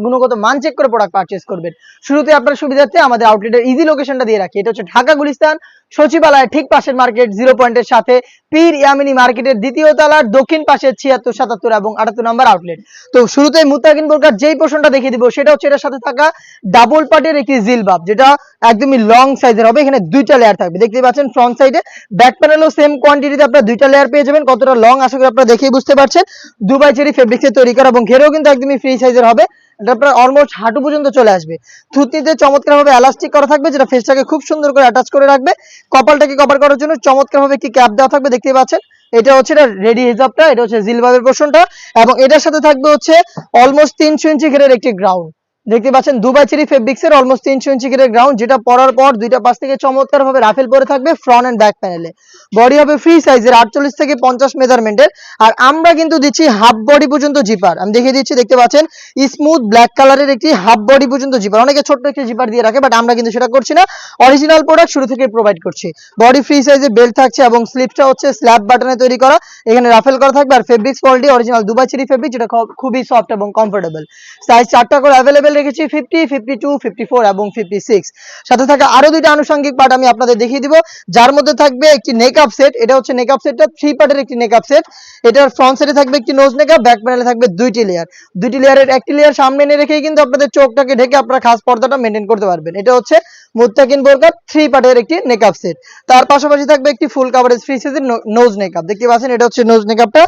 গুণগত মান চেক করে প্রোডাক্ট পারচেজ করবেন। শুরুতে আপনার সুবিধার্থে আমাদের আউটলেটের ইজি লোকেশনটা দিয়ে রাখি। এটা হচ্ছে ঢাকা গুলিস্তান সচিবালয়ের ঠিক পাশের মার্কেট, জিরো পয়েন্টের সাথে পীর ইয়ামিনী মার্কেটের দ্বিতীয় তলার দক্ষিণ পাশে ৭৬, ৭৭ এবং ৭৮ নম্বর আউটলেট। তো শুরুতে মুত্তাকিন বোরকার যেই পোর্শনটা দেখিয়ে দিব সেটা হচ্ছে এটার সাথে থাকা ডাবল পার্টের একটি জিলবাব, যেটা একদমই লং সাইজের হবে। এখানে দুইটা লেয়ার থাকবে, দেখতে পাচ্ছেন ফ্রন্ট সাইডে। ব্যাক প্যানেলও সেম কোয়ান্টিটিতে আপনারা দুইটা লেয়ার পেয়ে যাবেন। কতটা লং আশা করি আপনারা দেখেই বুঝতে পারছেন। দুবাই চেরি ফেব্রিক্সে তৈরি করা এবং ঘেরেও কিন্তু একদমই ফ্রি সাইজের হবে। এটা আপনার অলমোস্ট হাঁটু পর্যন্ত চলে আসবে। থুতনিতে চমৎকার ভাবে এলাস্টিক করা থাকবে, যেটা ফেসটাকে খুব সুন্দর করে অ্যাটাচ করে রাখবে। কপালটাকে কভার করার জন্য চমৎকার ভাবে একটি ক্যাপ দেওয়া থাকবে, দেখতে পাচ্ছেন। এটা হচ্ছে এটা রেডি হিজাবটা, এটা হচ্ছে জিলবাবের পোর্শনটা এবং এটার সাথে থাকবে হচ্ছে অলমোস্ট 300 ইঞ্চি ঘেরের একটি গ্রাউন্ড। দেখতে পাচ্ছেন দুবাই চেরি ফেব্রিক্সের অলমোস্ট 300 ইঞ্চি ঘেরের গ্রাউন্ড, যেটা পরার পর দুইটা পাশ থেকে চমৎকার ভাবে রাফেল পরে থাকবে ফ্রন্ট এন্ড ব্যাক প্যানেলে। বডি হবে ফ্রি সাইজের 48 থেকে 50 মেজারমেন্টের। আর আমরা কিন্তু দিচ্ছি হাফ বডি পর্যন্ত জিপার। আমি দেখিয়ে দিচ্ছি, দেখতে পাচ্ছেন স্মুথ ব্ল্যাক কালারের একটি হাফ বডি পর্যন্ত জিপার। অনেকে ছোট্ট একটি জিপার দিয়ে রাখে, বাট আমরা কিন্তু সেটা করছি না। অরিজিনাল প্রোডাক্ট শুরু থেকে প্রোভাইড করছি। বডি ফ্রি সাইজের বেল্ট থাকছে এবং স্লিপটা হচ্ছে স্ল্যাব বাটনে তৈরি করা, এখানে রাফেল করা থাকবে। আর fabrics quality original Dubai cherry fabric, যেটা খুবই সফট এবং কমফোর্টেবল। সাইজ 4টা করে অ্যাভেলেবেল রেখেছি, 50, 52, 54 এবং 56। সাথে থাকা আরো দুইটা আনুষঙ্গিক পার্ট আমি আপনাদের দেখিয়ে দিব, যার মধ্যে থাকবে একটি নেকআপ সেট। এটা হচ্ছে নেকআপ সেটটা 3 পার্টের একটি নেকআপ সেট। এটার ফ্রন্ট সাইডে থাকবে একটি নোজ নেকআপ, ব্যাক প্যানেলে থাকবে দুইটি লেয়ার। দুইটি লেয়ারের একটি লেয়ার সামনে এনে রেখেই কিন্তু আপনাদের চোখটাকে ঢেকে আপনারা খাস পর্দাটা মেনটেন করতে পারবেন। এটা হচ্ছে মুত্তাকিন বোরকার 3 পার্টের একটি নেকআপ সেট। তার পাশাপাশি থাকবে একটি ফুল কাভারেজ ফ্রি সাইজের নোজ নেকআপ, দেখতে পাচ্ছেন। এটা হচ্ছে নোজ নেকআপটা,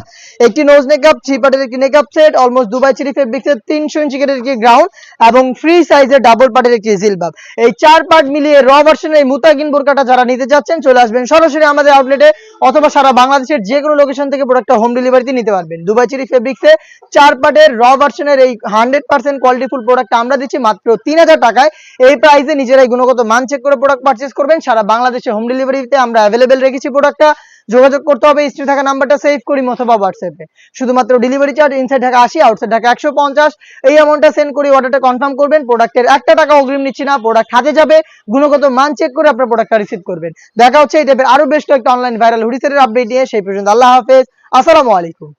একটি নোজ নেকআপ 3 পার্টের একটি নেকআপ সেট, অলমোস্ট দুবাই চেরি ফেব্রিক্সের 300 ইঞ্চি ঘেরের একটি গ্রাউন্ড এবং ফ্রি সাইজের ডাবল পার্টের একটি জিলবাব। এই 4 পার্ট মিলিয়ে র ভার্সনের এই মুত্তাকিন বোরকাটা যারা নিতে যাচ্ছেন, চলে আসবেন সরাসরি আমাদের আউটলেটে, অথবা সারা বাংলাদেশের যে কোনো লোকেশন থেকে প্রোডাক্টটা হোম ডেলিভারিতে নিতে পারবেন। দুবাই চেরি ফেব্রিক্সে 4 পার্টের র ভার্সনের এই 100% কোয়ালিটিফুল প্রোডাক্টটা আমরা দিচ্ছি মাত্র 3000 টাকায়। এই প্রাইসে নিজেরাই গুণগত মান চেক করে প্রোডাক্ট পারচেজ করবেন। সারা বাংলাদেশে হোম ডেলিভারিতে আমরা অ্যাভেলেবেল রেখেছি প্রোডাক্টটা। যোগাযোগ করতে হবে স্ক্রিনে থাকা নাম্বারটা সেভ করি অথবা হোয়াটসঅ্যাপে। শুধুমাত্র delivery charge inside Dhaka 80, outside Dhaka 150, এই অ্যামাউন্টটা সেন্ড করে অর্ডারটা কনফার্ম করবেন। প্রোডাক্টের 1 টাকা অগ্রিম নিচ্ছি না, প্রোডাক্ট হাতে যাবে, গুণগত মান চেক করে আপনার প্রোডাক্টটা রিসিভ করবেন। দেখা হচ্ছে এই টাইপের আরো বেশ কয়েকটা অনলাইন ভাইরাল হুডি সেটের আপডেট নিয়ে। সেই পর্যন্ত আল্লাহ হাফেজ, আসসালামু আলাইকুম।